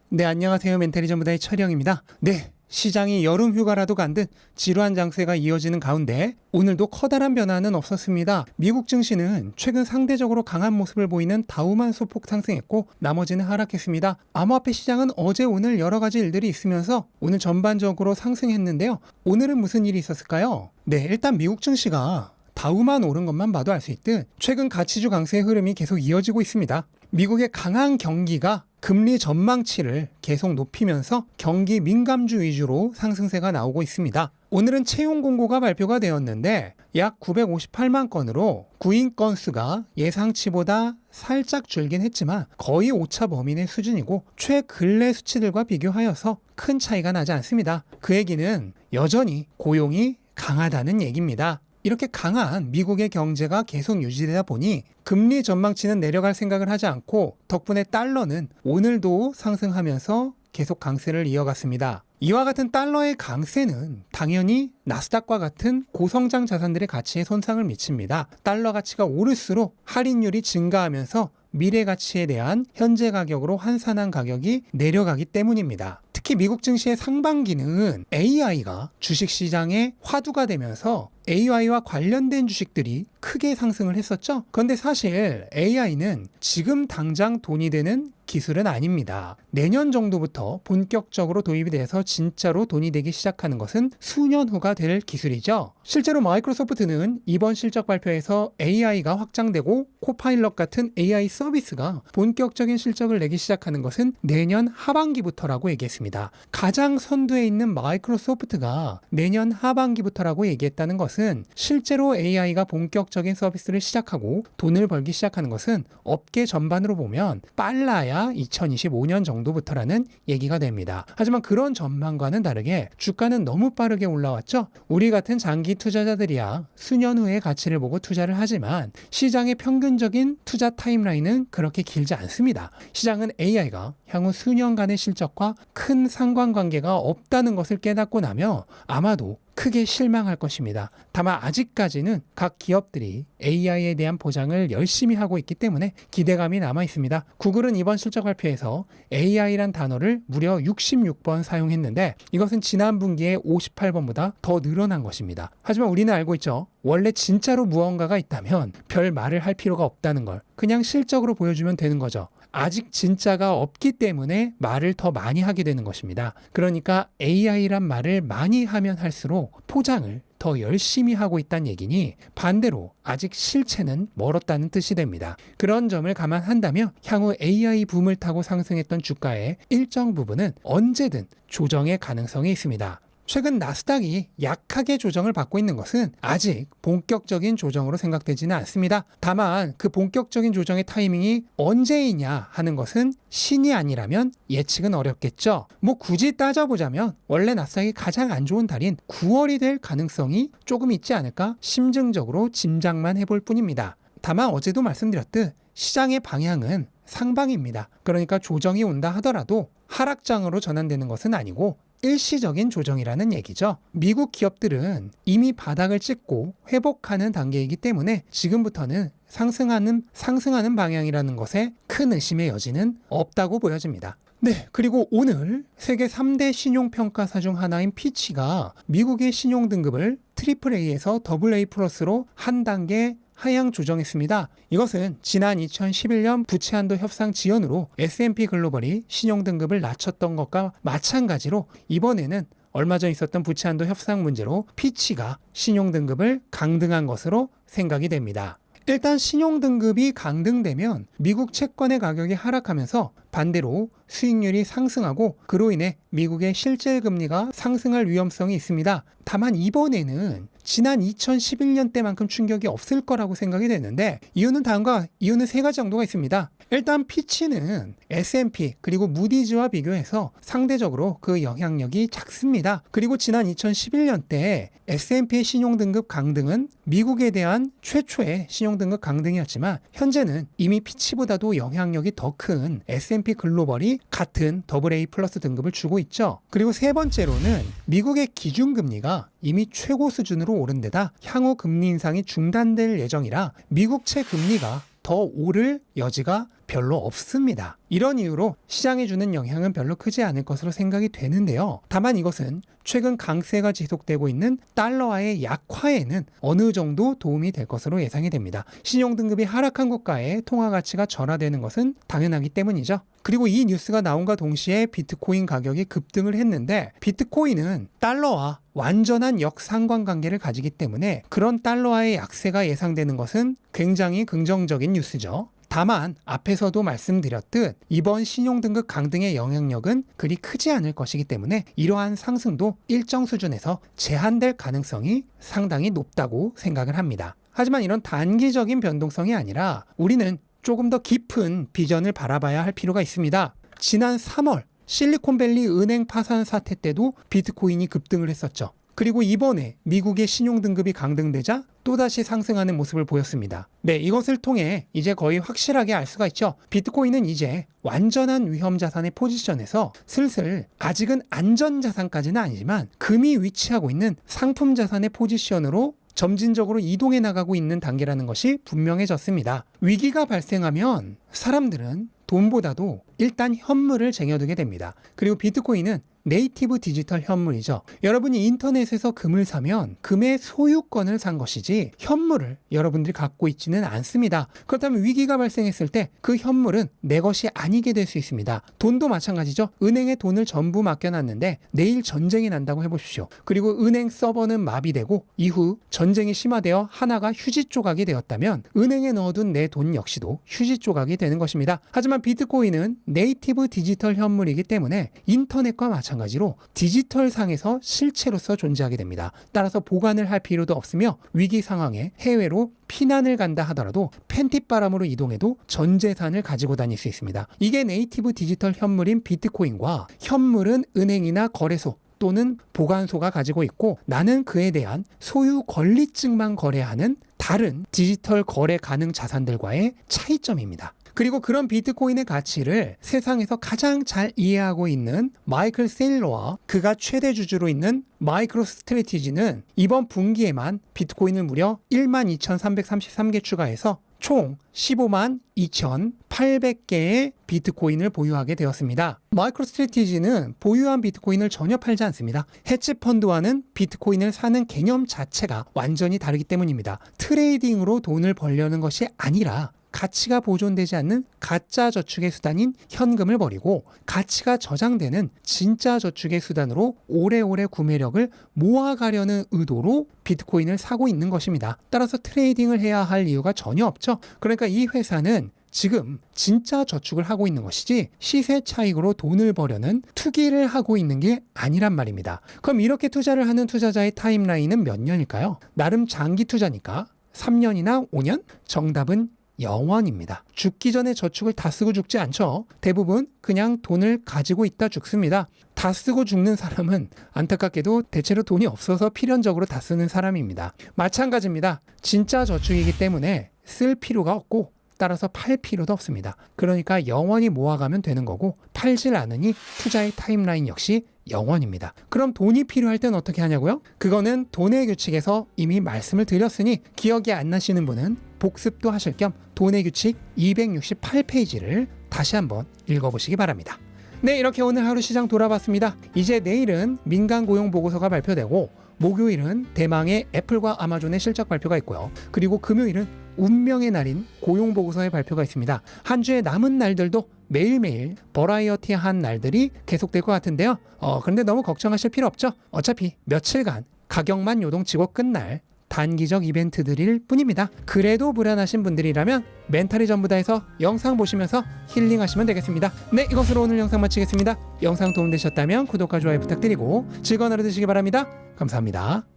네, 안녕하세요. 멘탈리전부다의 철영입니다. 네, 시장이 여름 휴가라도 간 듯 지루한 장세가 이어지는 가운데 오늘도 커다란 변화는 없었습니다. 미국 증시는 최근 상대적으로 강한 모습을 보이는 다우만 소폭 상승했고 나머지는 하락했습니다. 암호화폐 시장은 어제 오늘 여러 가지 일들이 있으면서 오늘 전반적으로 상승했는데요. 오늘은 무슨 일이 있었을까요? 네, 일단 미국 증시가 다우만 오른 것만 봐도 알 수 있듯 최근 가치주 강세의 흐름이 계속 이어지고 있습니다. 미국의 강한 경기가 금리 전망치를 계속 높이면서 경기 민감주 위주로 상승세가 나오고 있습니다. 오늘은 채용 공고가 발표가 되었는데 약 958만 건으로 구인 건수가 예상치보다 살짝 줄긴 했지만 거의 오차 범위 내 수준이고 최근래 수치들과 비교하여서 큰 차이가 나지 않습니다. 그 얘기는 여전히 고용이 강하다는 얘기입니다. 이렇게 강한 미국의 경제가 계속 유지되다 보니 금리 전망치는 내려갈 생각을 하지 않고 덕분에 달러는 오늘도 상승하면서 계속 강세를 이어갔습니다. 이와 같은 달러의 강세는 당연히 나스닥과 같은 고성장 자산들의 가치에 손상을 미칩니다. 달러 가치가 오를수록 할인율이 증가하면서 미래 가치에 대한 현재 가격으로 환산한 가격이 내려가기 때문입니다. 특히 미국 증시의 상반기는 AI가 주식시장의 화두가 되면서 AI와 관련된 주식들이 크게 상승을 했었죠. 그런데 사실 AI는 지금 당장 돈이 되는 기술은 아닙니다. 내년 정도부터 본격적으로 도입이 돼서 진짜로 돈이 되기 시작하는 것은 수년 후가 될 기술이죠. 실제로 마이크로소프트는 이번 실적 발표에서 AI가 확장되고 코파일럿 같은 AI 서비스가 본격적인 실적을 내기 시작하는 것은 내년 하반기부터라고 얘기했습니다. 가장 선두에 있는 마이크로소프트가 내년 하반기부터라고 얘기했다는 것은 실제로 AI가 본격적인 서비스를 시작하고 돈을 벌기 시작하는 것은 업계 전반으로 보면 빨라야 2025년 정도부터라는 얘기가 됩니다. 하지만 그런 전망과는 다르게 주가는 너무 빠르게 올라왔죠. 우리 같은 장기 투자자들이야 수년 후의 가치를 보고 투자를 하지만 시장의 평균적인 투자 타임라인은 그렇게 길지 않습니다. 시장은 AI가 향후 수년간의 실적과 큰 상관관계가 없다는 것을 깨닫고 나면 아마도 크게 실망할 것입니다. 다만 아직까지는 각 기업들이 AI에 대한 보장을 열심히 하고 있기 때문에 기대감이 남아 있습니다. 구글은 이번 실적 발표에서 AI란 단어를 무려 66번 사용했는데 이것은 지난 분기에 58번보다 더 늘어난 것입니다. 하지만 우리는 알고 있죠. 원래 진짜로 무언가가 있다면 별 말을 할 필요가 없다는 걸 그냥 실적으로 보여주면 되는 거죠. 아직 진짜가 없기 때문에 말을 더 많이 하게 되는 것입니다. 그러니까 AI란 말을 많이 하면 할수록 포장을 더 열심히 하고 있다는 얘기니 반대로 아직 실체는 멀었다는 뜻이 됩니다. 그런 점을 감안한다면 향후 AI 붐을 타고 상승했던 주가의 일정 부분은 언제든 조정의 가능성이 있습니다. 최근 나스닥이 약하게 조정을 받고 있는 것은 아직 본격적인 조정으로 생각되지는 않습니다. 다만 그 본격적인 조정의 타이밍이 언제이냐 하는 것은 신이 아니라면 예측은 어렵겠죠. 굳이 따져보자면 원래 나스닥이 가장 안 좋은 달인 9월이 될 가능성이 조금 있지 않을까 심증적으로 짐작만 해볼 뿐입니다. 다만 어제도 말씀드렸듯 시장의 방향은 상방입니다. 그러니까 조정이 온다 하더라도 하락장으로 전환되는 것은 아니고 일시적인 조정이라는 얘기죠. 미국 기업들은 이미 바닥을 찍고 회복하는 단계이기 때문에 지금부터는 상승하는 방향이라는 것에 큰 의심의 여지는 없다고 보여집니다. 네, 그리고 오늘 세계 3대 신용평가사 중 하나인 피치가 미국의 신용등급을 AAA에서 AA+로 한 단계 하향 조정했습니다. 이것은 지난 2011년 부채한도 협상 지연으로 S&P 글로벌이 신용등급을 낮췄던 것과 마찬가지로 이번에는 얼마 전 있었던 부채한도 협상 문제로 피치가 신용등급을 강등한 것으로 생각이 됩니다. 일단 신용등급이 강등되면 미국 채권의 가격이 하락하면서 반대로 수익률이 상승하고 그로 인해 미국의 실질금리가 상승할 위험성이 있습니다. 다만 이번에는 지난 2011년 때만큼 충격이 없을 거라고 생각이 되는데 이유는 세 가지 정도가 있습니다. 일단 피치는 S&P 그리고 무디즈와 비교해서 상대적으로 그 영향력이 작습니다. 그리고 지난 2011년 때 S&P의 신용등급 강등은 미국에 대한 최초의 신용등급 강등이었지만 현재는 이미 피치보다도 영향력이 더 큰 S&P 글로벌이 같은 AA+ 등급을 주고 있죠. 그리고 세 번째로는 미국의 기준금리가 이미 최고 수준으로 오른 데다 향후 금리 인상이 중단될 예정이라 미국채 금리가 더 오를 여지가 별로 없습니다. 이런 이유로 시장에 주는 영향은 별로 크지 않을 것으로 생각이 되는데요. 다만 이것은 최근 강세가 지속되고 있는 달러화의 약화에는 어느 정도 도움이 될 것으로 예상이 됩니다. 신용등급이 하락한 국가의 통화 가치가 절하되는 것은 당연하기 때문이죠. 그리고 이 뉴스가 나온과 동시에 비트코인 가격이 급등을 했는데, 비트코인은 달러와 완전한 역상관관계를 가지기 때문에 그런 달러화의 약세가 예상되는 것은 굉장히 긍정적인 뉴스죠. 다만 앞에서도 말씀드렸듯 이번 신용등급 강등의 영향력은 그리 크지 않을 것이기 때문에 이러한 상승도 일정 수준에서 제한될 가능성이 상당히 높다고 생각을 합니다. 하지만 이런 단기적인 변동성이 아니라 우리는 조금 더 깊은 비전을 바라봐야 할 필요가 있습니다. 지난 3월 실리콘밸리 은행 파산 사태 때도 비트코인이 급등을 했었죠. 그리고 이번에 미국의 신용등급이 강등되자 또다시 상승하는 모습을 보였습니다. 네, 이것을 통해 이제 거의 확실하게 알 수가 있죠. 비트코인은 이제 완전한 위험자산의 포지션에서 슬슬, 아직은 안전자산까지는 아니지만 금이 위치하고 있는 상품자산의 포지션으로 점진적으로 이동해 나가고 있는 단계라는 것이 분명해졌습니다. 위기가 발생하면 사람들은 돈보다도 일단 현물을 쟁여두게 됩니다. 그리고 비트코인은 네이티브 디지털 현물이죠. 여러분이 인터넷에서 금을 사면 금의 소유권을 산 것이지 현물을 여러분들이 갖고 있지는 않습니다. 그렇다면 위기가 발생했을 때 그 현물은 내 것이 아니게 될 수 있습니다. 돈도 마찬가지죠. 은행에 돈을 전부 맡겨놨는데 내일 전쟁이 난다고 해보십시오. 그리고 은행 서버는 마비되고 이후 전쟁이 심화되어 하나가 휴지 조각이 되었다면 은행에 넣어둔 내 돈 역시도 휴지 조각이 되는 것입니다. 하지만 비트코인은 네이티브 디지털 현물이기 때문에 인터넷과 마찬가지로 디지털 상에서 실체로서 존재하게 됩니다. 따라서 보관을 할 필요도 없으며 위기 상황에 해외로 피난을 간다 하더라도 팬티바람으로 이동해도 전 재산을 가지고 다닐 수 있습니다. 이게 네이티브 디지털 현물인 비트코인과 현물은 은행이나 거래소 또는 보관소가 가지고 있고 나는 그에 대한 소유 권리증만 거래하는 다른 디지털 거래 가능 자산들과의 차이점입니다. 그리고 그런 비트코인의 가치를 세상에서 가장 잘 이해하고 있는 마이클 세일러와 그가 최대 주주로 있는 마이크로 스트래티지는 이번 분기에만 비트코인을 무려 12,333개 추가해서 총 15만 2,800개의 비트코인을 보유하게 되었습니다. 마이크로 스트래티지는 보유한 비트코인을 전혀 팔지 않습니다. 헤지펀드와는 비트코인을 사는 개념 자체가 완전히 다르기 때문입니다. 트레이딩으로 돈을 벌려는 것이 아니라 가치가 보존되지 않는 가짜 저축의 수단인 현금을 버리고 가치가 저장되는 진짜 저축의 수단으로 오래오래 구매력을 모아가려는 의도로 비트코인을 사고 있는 것입니다. 따라서 트레이딩을 해야 할 이유가 전혀 없죠. 그러니까 이 회사는 지금 진짜 저축을 하고 있는 것이지 시세 차익으로 돈을 벌려는 투기를 하고 있는 게 아니란 말입니다. 그럼 이렇게 투자를 하는 투자자의 타임라인은 몇 년일까요? 나름 장기 투자니까 3년이나 5년? 정답은 영원입니다. 죽기 전에 저축을 다 쓰고 죽지 않죠. 대부분 그냥 돈을 가지고 있다 죽습니다. 다 쓰고 죽는 사람은 안타깝게도 대체로 돈이 없어서 필연적으로 다 쓰는 사람입니다. 마찬가지입니다. 진짜 저축이기 때문에 쓸 필요가 없고 따라서 팔 필요도 없습니다. 그러니까 영원히 모아가면 되는 거고 팔질 않으니 투자의 타임라인 역시 영원입니다. 그럼 돈이 필요할 땐 어떻게 하냐고요? 그거는 돈의 규칙에서 이미 말씀을 드렸으니 기억이 안 나시는 분은 복습도 하실 겸 돈의 규칙 268페이지를 다시 한번 읽어보시기 바랍니다. 네, 이렇게 오늘 하루 시장 돌아봤습니다. 이제 내일은 민간 고용 보고서가 발표되고 목요일은 대망의 애플과 아마존의 실적 발표가 있고요. 그리고 금요일은 운명의 날인 고용 보고서의 발표가 있습니다. 한 주의 남은 날들도 매일매일 버라이어티한 날들이 계속될 것 같은데요. 그런데 너무 걱정하실 필요 없죠. 어차피 며칠간 가격만 요동치고 끝날 단기적 이벤트들일 뿐입니다. 그래도 불안하신 분들이라면 멘탈이 전부 다해서 영상 보시면서 힐링하시면 되겠습니다. 네, 이것으로 오늘 영상 마치겠습니다. 영상 도움되셨다면 구독과 좋아요 부탁드리고 즐거운 하루 되시기 바랍니다. 감사합니다.